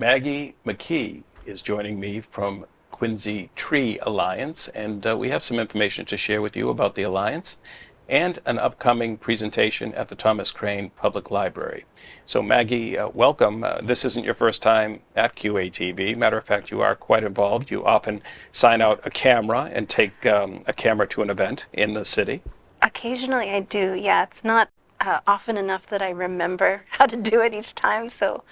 Maggie McKee is joining me from Quincy Tree Alliance, and we have some information to share with you about the Alliance and an upcoming presentation at the Thomas Crane Public Library. So Maggie, welcome. This isn't your first time at QATV. Matter of fact, you are quite involved. You often sign out a camera and take a camera to an event in the city. Occasionally I do, yeah. It's not often enough that I remember how to do it each time, so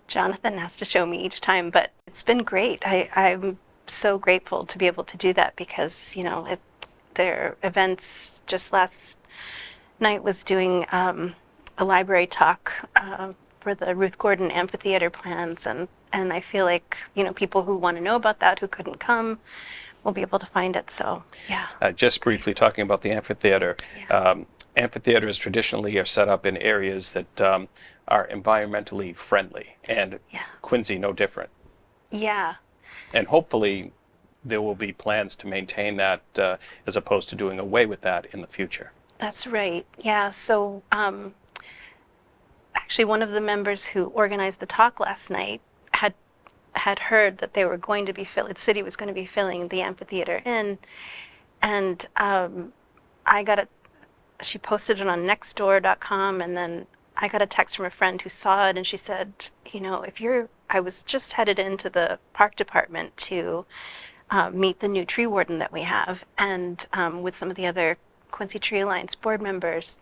Jonathan has to show me each time, but it's been great. I'm so grateful to be able to do that because, you know, their events just last night was doing a library talk for the Ruth Gordon Amphitheater plans, and I feel like, you know, people who want to know about that who couldn't come will be able to find it, so yeah. Just briefly talking about the amphitheater. Yeah. Amphitheaters traditionally are set up in areas that are environmentally friendly, and Yeah. Quincy no different. Yeah. And hopefully there will be plans to maintain that as opposed to doing away with that in the future. That's right. Yeah. So actually, one of the members who organized the talk last night had heard that they were going to be the city was going to be filling the amphitheater in, and she posted it on Nextdoor.com, and then I got a text from a friend who saw it, and she said, you know, I was just headed into the park department to meet the new tree warden that we have, and with some of the other Quincy Tree Alliance board members,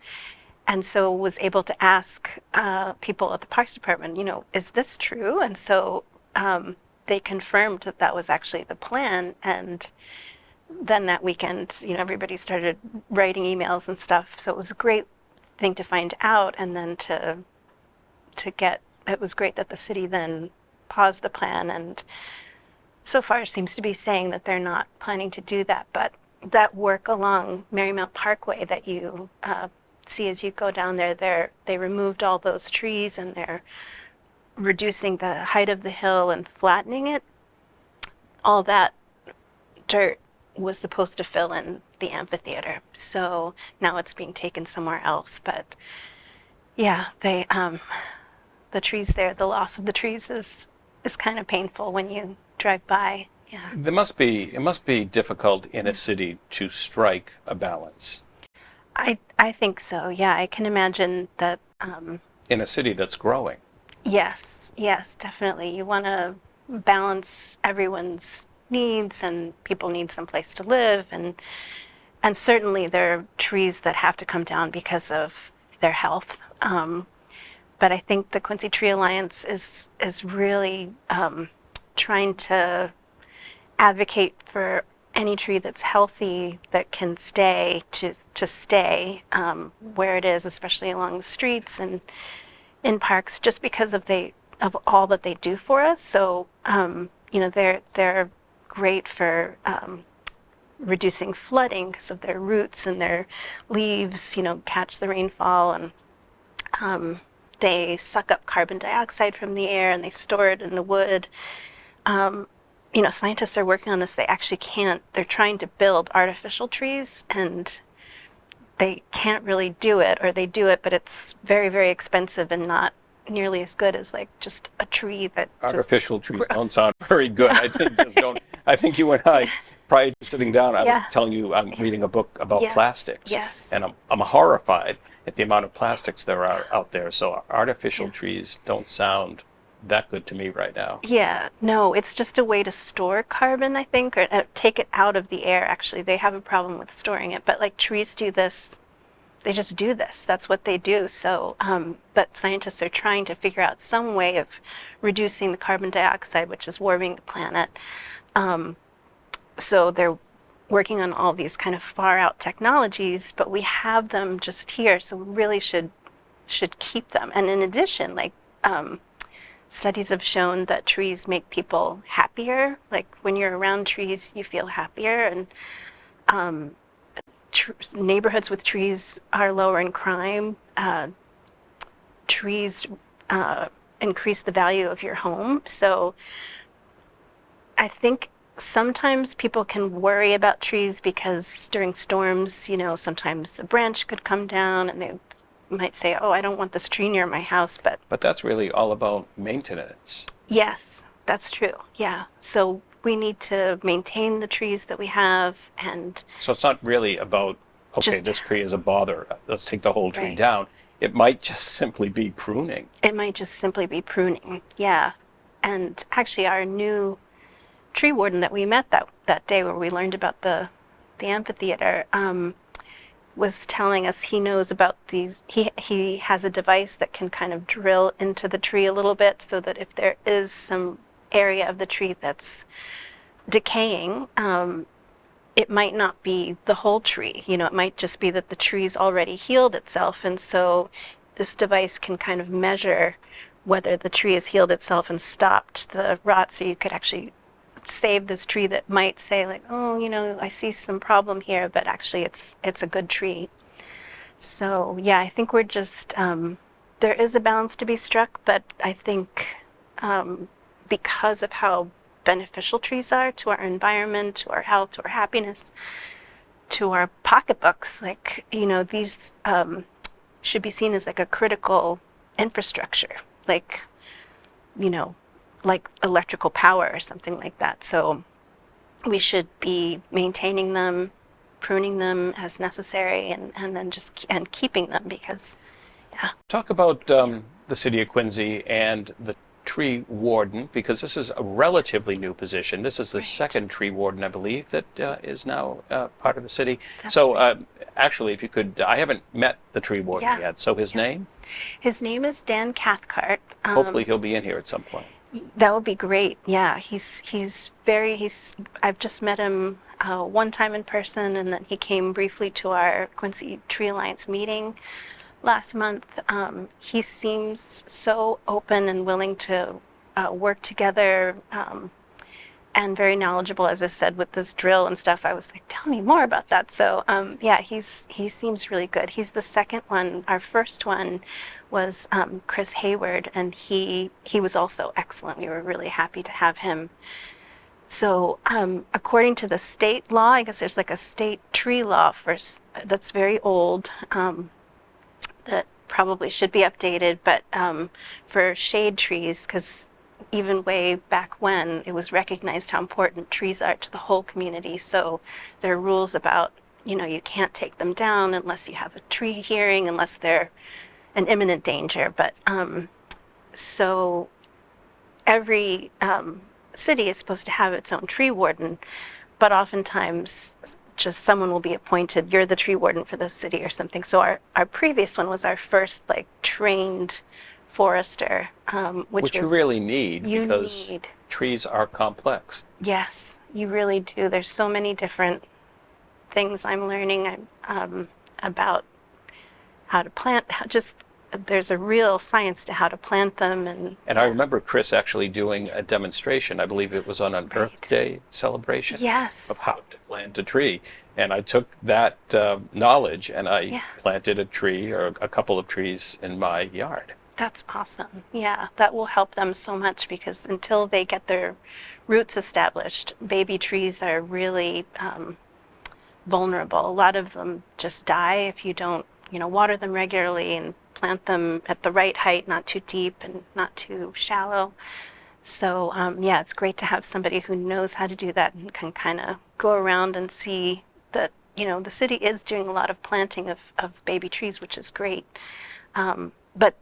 and so was able to ask people at the parks department, you know, is this true? And so they confirmed that that was actually the plan, and then that weekend, you know, everybody started writing emails and stuff, so it was a great thing to find out, and then it was great that the city then paused the plan, and so far seems to be saying that they're not planning to do that, but that work along Marymount Parkway that you see as you go down there, they removed all those trees, and they're reducing the height of the hill and flattening it. All that dirt was supposed to fill in the amphitheater, so now it's being taken somewhere else. But yeah, the trees there, the loss of the trees is kind of painful when you drive by. Yeah. It must be difficult in a city to strike a balance. I think so. Yeah, I can imagine that. In a city that's growing. Yes, definitely. You want to balance everyone's needs, and people need some place to live, and certainly there are trees that have to come down because of their health. But I think the Quincy Tree Alliance is really trying to advocate for any tree that's healthy that can stay to stay where it is, especially along the streets and in parks, just because of all that they do for us. So you know, they're great for reducing flooding because of their roots, and their leaves, you know, catch the rainfall, and they suck up carbon dioxide from the air, and they store it in the wood. You know, scientists are working on this. They actually can't. They're trying to build artificial trees, and they can't really do it, or they do it, but it's very, very expensive and not nearly as good as like just a tree that artificial trees don't sound very good. I think you and I, prior to sitting down, I was telling you I'm reading a book about plastics. Yes. And I'm horrified at the amount of plastics there are out there. So artificial trees don't sound that good to me right now. Yeah, no, it's just a way to store carbon, I think, or take it out of the air. Actually, they have a problem with storing it, but like trees do this. They just do this. That's what they do. So, but scientists are trying to figure out some way of reducing the carbon dioxide, which is warming the planet. So they're working on all these kind of far out technologies, but we have them just here, so we really should keep them. And in addition, like studies have shown that trees make people happier. Like when you're around trees, you feel happier, and neighborhoods with trees are lower in crime. Trees increase the value of your home. So I think sometimes people can worry about trees because during storms, you know, sometimes a branch could come down and they might say, oh, I don't want this tree near my house. But that's really all about maintenance. Yes, that's true. Yeah. So we need to maintain the trees that we have and So it's not really about, okay, just, this tree is a bother, let's take the whole tree right. down. It might just simply be pruning. It might just simply be pruning. Yeah. And actually, our new tree warden that we met that day where we learned about the amphitheater was telling us he knows about these. He has a device that can kind of drill into the tree a little bit so that if there is some area of the tree that's decaying, it might not be the whole tree. You know, it might just be that the tree's already healed itself. And so this device can kind of measure whether the tree has healed itself and stopped the rot. So you could actually save this tree that might say like, oh, you know, I see some problem here, but actually it's a good tree. So yeah, I think we're just, there is a balance to be struck, but I think because of how beneficial trees are to our environment, to our health, to our happiness, to our pocketbooks, like, you know, these should be seen as like a critical infrastructure, like, you know, like electrical power or something like that. So we should be maintaining them, pruning them as necessary, and then just and keeping them because, yeah. Talk about the city of Quincy and the tree warden, because this is a relatively new position. This is the Right. second tree warden, I believe, that is now part of the city. That's So right. actually, if you could, I haven't met the tree warden Yeah. yet. So his Yeah. name? His name is Dan Cathcart. Hopefully he'll be in here at some point. That would be great. Yeah, he's. I've just met him one time in person, and then he came briefly to our Quincy Tree Alliance meeting last month. He seems so open and willing to work together, and very knowledgeable, as I said, with this drill and stuff. I was like, tell me more about that. So yeah, he seems really good. He's the second one. Our first one was Chris Hayward, and he was also excellent. We were really happy to have him. So according to the state law, I guess there's like a state tree law that's very old, that probably should be updated, but for shade trees, because even way back when, it was recognized how important trees are to the whole community. So there are rules about, you know, you can't take them down unless you have a tree hearing, unless they're an imminent danger. But so every city is supposed to have its own tree warden, but oftentimes just someone will be appointed, you're the tree warden for the city or something. So our previous one was our first like trained forester, Which you was, really need you because need. trees are complex. Yes, you really do. There's so many different things I'm learning about how to plant, there's a real science to how to plant them. And I remember Chris actually doing a demonstration. I believe it was on an Earth Right. Day celebration Yes. of how to plant a tree. And I took that knowledge and I Yeah. planted a tree or a couple of trees in my yard. That's awesome. Yeah, that will help them so much because until they get their roots established, baby trees are really vulnerable. A lot of them just die if you don't, you know, water them regularly and plant them at the right height, not too deep and not too shallow. So yeah, it's great to have somebody who knows how to do that and can kind of go around and see that, you know, the city is doing a lot of planting of baby trees, which is great. But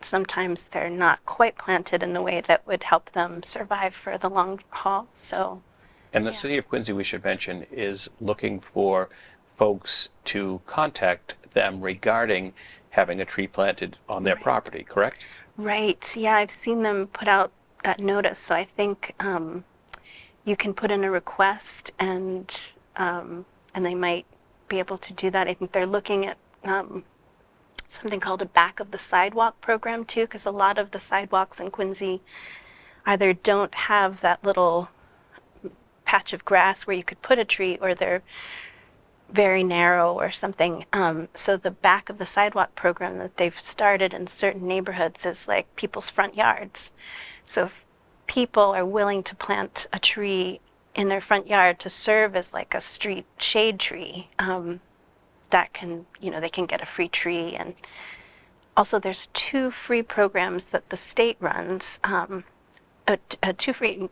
sometimes they're not quite planted in the way that would help them survive for the long haul. So And the Yeah. city of Quincy, we should mention, is looking for folks to contact them regarding having a tree planted on their Right. property, correct? right, yeah, I've seen them put out that notice. So I think you can put in a request and they might be able to do that. I think they're looking at something called a back of the sidewalk program too, because a lot of the sidewalks in Quincy either don't have that little patch of grass where you could put a tree, or they're very narrow or something. So the back of the sidewalk program that they've started in certain neighborhoods is like people's front yards. So if people are willing to plant a tree in their front yard to serve as like a street shade tree, that can, you know, they can get a free tree. And also there's 2 free programs that the state runs. two free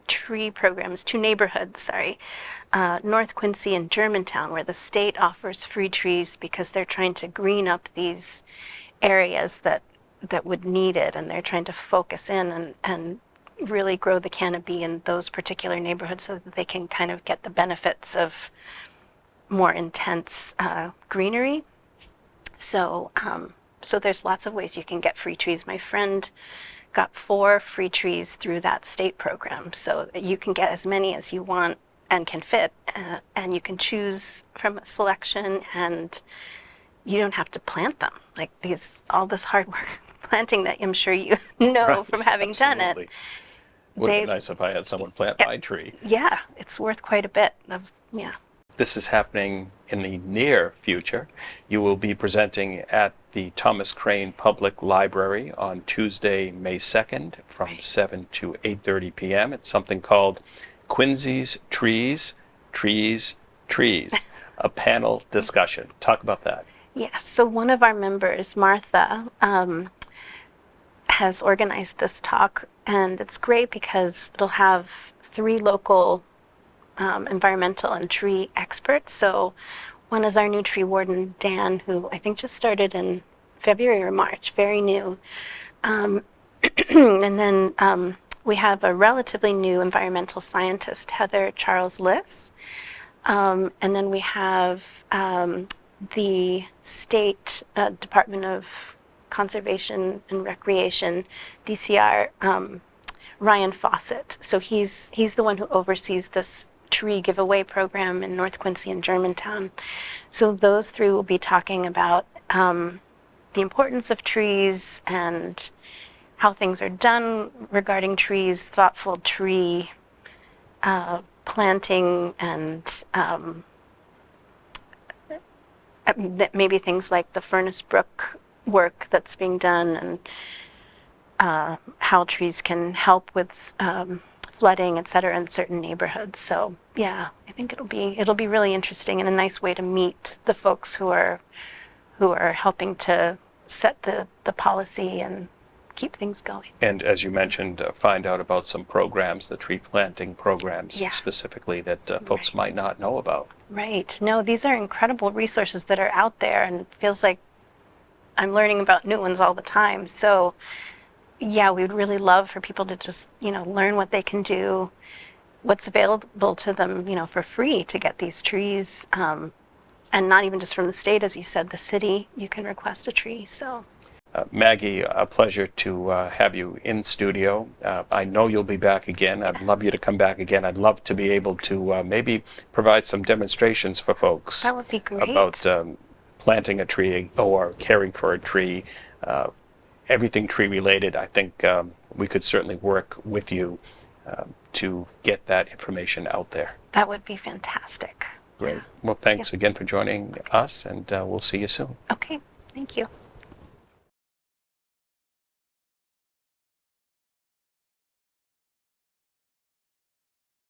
tree programs, two neighborhoods, sorry, North Quincy and Germantown, where the state offers free trees because they're trying to green up these areas that would need it, and they're trying to focus in and really grow the canopy in those particular neighborhoods so that they can kind of get the benefits of more intense greenery. So, so there's lots of ways you can get free trees. My friend got 4 free trees through that state program, so you can get as many as you want and can fit, and you can choose from a selection, and you don't have to plant them. Like all this hard work planting that I'm sure you know Right, from having done absolutely. it. Would have They- been nice if I had someone plant my tree. Yeah, it's worth quite a bit of, yeah. This is happening in the near future. You will be presenting at the Thomas Crane Public Library on Tuesday, May 2nd from Right. 7 to 8:30 p.m. It's something called Quincy's Trees, Trees, Trees, a panel discussion. Talk about that. Yes, so one of our members, Martha, has organized this talk, and it's great because it'll have 3 local environmental and tree experts. So one is our new tree warden, Dan, who I think just started in February or March, very new. And then we have a relatively new environmental scientist, Heather Charles Liss. And then we have the State Department of Conservation and Recreation, DCR, Ryan Fawcett. So he's the one who oversees this tree giveaway program in North Quincy and Germantown. So those 3 will be talking about the importance of trees and how things are done regarding trees, thoughtful tree planting, and maybe things like the Furnace Brook work that's being done, and how trees can help with flooding, et cetera, in certain neighborhoods. So yeah, I think it'll be really interesting and a nice way to meet the folks who are helping to set the policy and keep things going. And as you mentioned, find out about some programs, the tree planting programs Yeah. specifically that folks Right. might not know about. Right. No, these are incredible resources that are out there, and it feels like I'm learning about new ones all the time. So yeah, we would really love for people to just, learn what they can do, what's available to them, for free to get these trees. And not even just from the state, as you said, the city, you can request a tree. So Maggie, a pleasure to have you in studio. I know you'll be back again. I'd love you to come back again. I'd love to be able to maybe provide some demonstrations for folks that would be great. about planting a tree or caring for a tree. Everything tree related. I think we could certainly work with you to get that information out there. That would be fantastic. Great. Well, thanks again for joining us, and we'll see you soon. Okay, thank you.